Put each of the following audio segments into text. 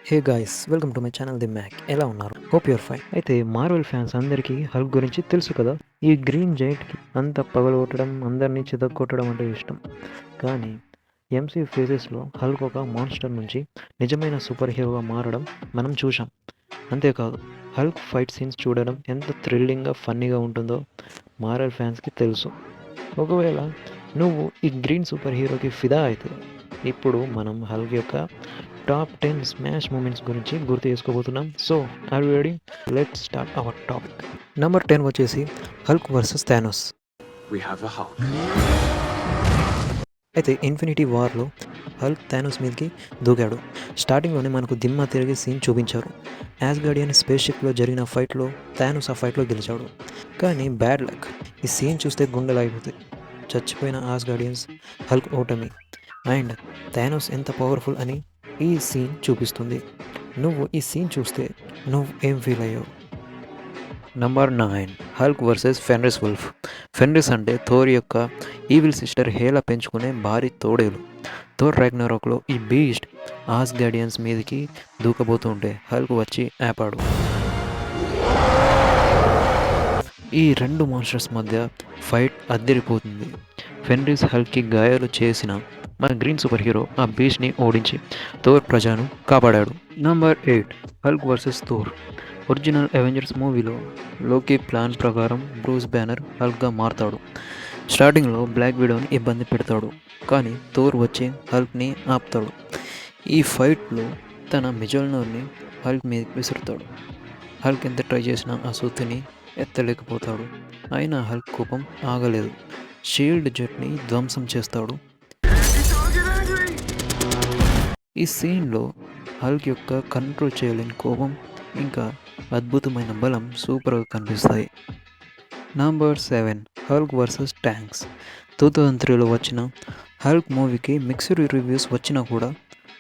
Hey guys, welcome to my channel the Mac. ఎలా ఉన్నారు? Hope you're fine. అయితే Marvel fans అందరికీ Hulk గురించి తెలుసు కదా. ఈ గ్రీన్ జైంట్కి అంత పగలగొట్టడం, అందరినీ చితక్కొట్టడం అంటే ఇష్టం. కానీ ఎంసీ ఫేజెస్లో హల్క్ ఒక మాన్స్టర్ నుంచి నిజమైన సూపర్ హీరోగా మారడం మనం చూసాం. అంతేకాదు, హల్క్ ఫైట్ సీన్స్ చూడడం ఎంత థ్రిల్లింగ్గా, ఫన్నీగా ఉంటుందో మార్వెల్ ఫ్యాన్స్కి తెలుసు. ఒకవేళ నువ్వు ఈ గ్రీన్ సూపర్ హీరోకి ఫిదా అయితే ఇప్పుడు మనం హల్క్ యొక్క టాప్ 10 స్మాష్ మూమెంట్స్ గురించి గుర్తు చేసుకోబోతున్నాం. So are you ready? Let's start our topic. Number 10 వచ్చేసి Hulk versus Thanos. We have a Hulk. అయితే ఇన్ఫినిటీ వార్లో హల్క్ థానోస్ మీదకి దూకాడు. స్టార్టింగ్లోనే మనకు దిమ్మ తిరిగి సీన్ చూపించారు. యాస్గార్డియన్ స్పేస్ షిప్లో జరిగిన ఫైట్లో థానోస్ ఆ ఫైట్లో గెలిచాడు. కానీ బ్యాడ్ లక్, ఈ సీన్ చూస్తే గుండెలాగిపోతాయి. చచ్చిపోయిన ఆస్గార్డియన్స్, హల్క్ ఓటమి అండ్ థానోస్ ఎంత పవర్ఫుల్ అని ఈ సీన్ చూపిస్తుంది. నువ్వు ఈ సీన్ చూస్తే నువ్వు ఏం ఫీల్ అయ్యావు? Number 9 Hulk versus Fenris wolf. Fenris అంటే థోర్ యొక్క ఈవిల్ సిస్టర్ హేలా పెంచుకునే భారీ తోడేలు. థోర్ రాగ్నరాక్లో ఈ బీస్ట్ ఆస్గార్డియన్స్ మీదకి దూకబోతుంటే హల్క్ వచ్చి ఆపాడు. ఈ రెండు మాన్స్టర్స్ మధ్య ఫైట్ అద్దరిపోతుంది. ఫెన్రిస్ హల్క్కి గాయాలు చేసిన మన గ్రీన్ సూపర్ హీరో ఆ బీచ్ని ఓడించి థోర్ ప్రజను కాపాడాడు. Number 8 Hulk versus Thor. Original Avengers మూవీలో లోకి ప్లాన్ ప్రకారం బ్రూస్ బ్యానర్ హల్క్గా మారతాడు. స్టార్టింగ్లో బ్లాక్ విడోని ఇబ్బంది పెడతాడు, కానీ థోర్ వచ్చి హల్క్ని ఆపుతాడు. ఈ ఫైట్లో తన మిజల్నర్ని హల్క్ మీద విసురుతాడు. హల్క్ ఎంత ట్రై చేసినా ఆ సుత్తిని ఎత్తలేకపోతాడు. అయినా హల్క్ కోపం ఆగలేదు. షీల్డ్ జెట్ని ధ్వంసం చేస్తాడు. ఈ సీన్లో హల్క్ యొక్క కంట్రోల్ చేయలేని కోపం ఇంకా అద్భుతమైన బలం సూపర్గా కనిపిస్తాయి. Number 7 Hulk versus tanks. 2003లో వచ్చిన హల్క్ మూవీకి మిక్స్డ్ రివ్యూస్ వచ్చినా కూడా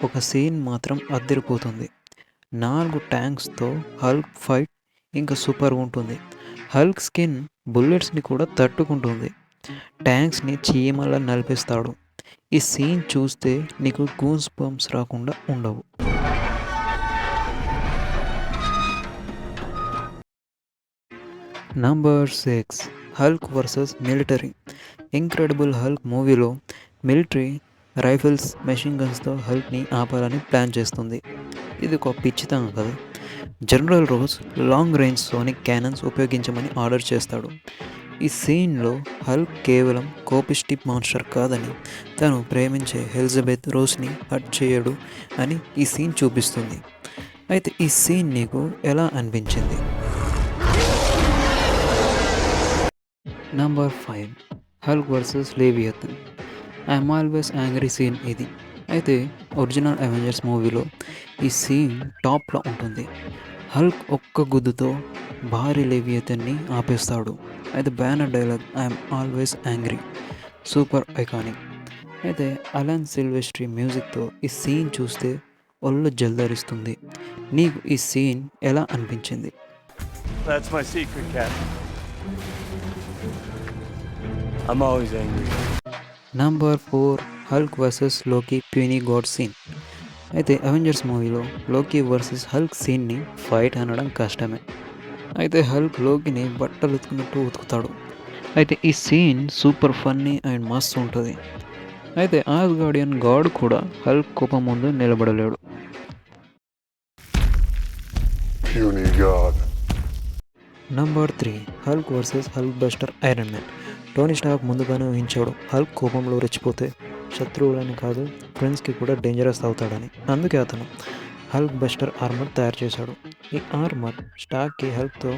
ఒక సీన్ మాత్రం అద్దరిపోతుంది. 4 ట్యాంక్స్తో హల్క్ ఫైట్ ఇంకా సూపర్ ఉంటుంది. హల్క్ స్కిన్ బుల్లెట్స్ని కూడా తట్టుకుంటుంది. ట్యాంక్స్ని చీమలా నలిపేస్తాడు. ఈ సీన్ చూస్తే నీకు గూస్ బంప్స్ రాకుండా ఉండవు. Number 6 Hulk versus military. Incredible Hulk మూవీలో మిలిటరీ రైఫిల్స్, మెషిన్ గన్స్తో హల్క్ని ఆపాలని ప్లాన్ చేస్తుంది. ఇది ఒక పిచ్చితనం కదా. General rose long range sonic cannons ఉపయోగించమని ఆర్డర్ చేస్తాడు. ఈ సీన్లో హల్క్ కేవలం కోపిష్టి మాన్స్టర్ కాదని, తను ప్రేమించే ఎలిజబెత్ రోస్ని హర్ట్ చేయడు అని ఈ సీన్ చూపిస్తుంది. అయితే ఈ సీన్ నీకు ఎలా అనిపించింది? Number 5 Hulk versus Leviathan. I'm always angry scene ఇది. అయితే ఒరిజినల్ అవెంజర్స్ మూవీలో ఈ సీన్ టాప్లో ఉంటుంది. హల్క్ ఒక్క గుద్దుతో భారీ లేవియథన్ని ఆపేస్తాడు. అయితే banner dialogue I'm always angry super iconic. అయితే అలాన్ సిల్వెస్ట్రీ మ్యూజిక్తో ఈ సీన్ చూస్తే ఒళ్ళు జల్దరిస్తుంది. నీకు ఈ సీన్ ఎలా అనిపించింది? That's my secret, Cap. I'm always angry. Number 4 Hulk versus Loki puny god scene. అయితే అవెంజర్స్ మూవీలో లోకీ వర్సెస్ హల్క్ సీన్ని ఫైట్ అనడం కష్టమే. అయితే హల్క్ లోకిని బట్టలు ఉతుకున్నట్టు ఉతుకుతాడు. అయితే ఈ సీన్ సూపర్ ఫన్నీ అండ్ మస్తు ఉంటుంది. అయితే ఆస్గార్డియన్ గాడ్ కూడా హల్క్ కోపం ముందు నిలబడలేడు. Puny God. Number 3 Hulk versus Hulk buster Iron Man. Tony Stark ముందుగానే ఊహించాడు హల్క్ కోపంలో రెచ్చిపోతే శత్రువులని కాదు ఫ్రెండ్స్కి కూడా డేంజరస్ అవుతాడని. అందుకే అతను హల్క్ బస్టర్ ఆర్మర్ తయారు చేశాడు. ఈ ఆర్మర్ స్టార్క్కి హల్క్తో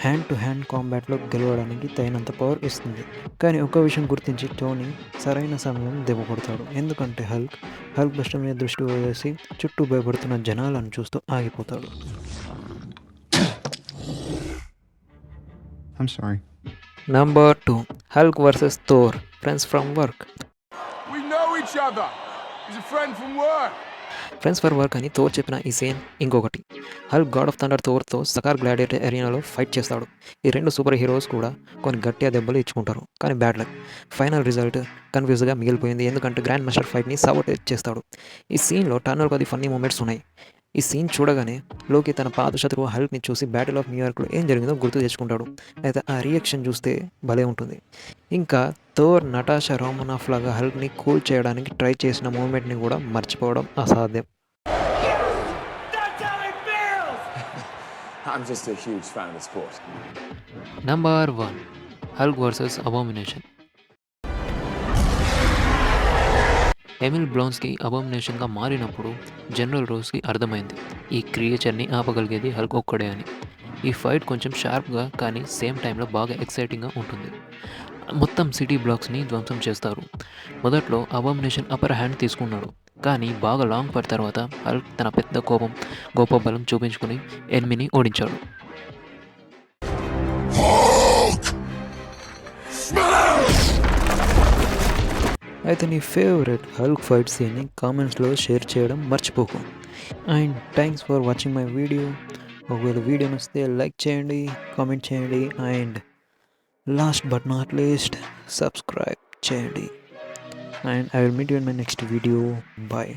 హ్యాండ్ టు హ్యాండ్ కాంబాట్లో గెలవడానికి తగినంత పవర్ ఇస్తుంది. కానీ ఒక విషయం గుర్తించి టోనీ సరైన సమయం దెబ్బ కొడతాడు. ఎందుకంటే హల్క్ బస్టర్ మీద దృష్టి వదిలేసి చుట్టూ భయపడుతున్న జనాలను చూస్తూ ఆగిపోతాడు. I'm sorry. Number 2 Hulk versus Thor friends from work. We know each other. He's a friend from work. Friends for work అని థోర్ చెప్పిన ఈ సీన్ ఇంకొకటి. హల్క్ గాడ్ ఆఫ్ థండర్ థోర్తో సకార్ గ్లాడియేటర్ అరీనాలో ఫైట్ చేస్తాడు. ఈ రెండు సూపర్ హీరోస్ కూడా కొన్ని గట్టిగా దెబ్బలు ఇచ్చుకుంటారు. కానీ బ్యాడ్ లక్, ఫైనల్ రిజల్ట్ కన్ఫ్యూజ్గా మిగిలిపోయింది. ఎందుకంటే గ్రాండ్ మాస్టర్ ఫైట్ని సబోటేజ్ చేస్తాడు. ఈ సీన్లో టర్నర్ కొద్ది ఫన్నీ మూమెంట్స్ ఉన్నాయి. ఈ సీన్ చూడగానే లోకి తన పాత శత్రువు హల్క్ని చూసి బ్యాటిల్ ఆఫ్ న్యూయార్క్లో ఏం జరిగిందో గుర్తు తెచ్చుకుంటాడు. అయితే ఆ రియాక్షన్ చూస్తే భలే ఉంటుంది. ఇంకా థోర్ నటాషా రోమనాఫ్ లాగా హల్క్ని కూల్ చేయడానికి ట్రై చేసిన మూమెంట్ని కూడా మర్చిపోవడం అసాధ్యం. I'm just a huge fan of the sport. Number 1 Hulk versus Abomination. Emil Blonsky అబామినేషన్గా మారినప్పుడు జనరల్ రోస్కి అర్థమైంది ఈ క్రియేచర్ని ఆపగలిగేది హల్క్ ఒక్కడే అని. ఈ ఫైట్ కొంచెం షార్ప్గా కానీ సేమ్ టైంలో బాగా ఎక్సైటింగ్గా ఉంటుంది. మొత్తం సిటీ బ్లాక్స్ని ధ్వంసం చేస్తారు. మొదట్లో అబామినేషన్ అప్పర్ హ్యాండ్ తీసుకున్నాడు, కానీ బాగా లాంగ్ ఫైట్ తర్వాత హల్క్ తన పెద్ద గొప్ప బలం చూపించుకొని ఎనిమిని ఓడించాడు. అయితే నీ ఫేవరెట్ హల్క్ ఫైట్ సీన్ని కామెంట్స్లో షేర్ చేయడం మర్చిపోకు. And thanks for watching my video. ఒకవేళ వీడియో నచ్చితే లైక్ చేయండి, కామెంట్ చేయండి, and last but not least subscribe చేయండి. And I will meet you in my next video. Bye.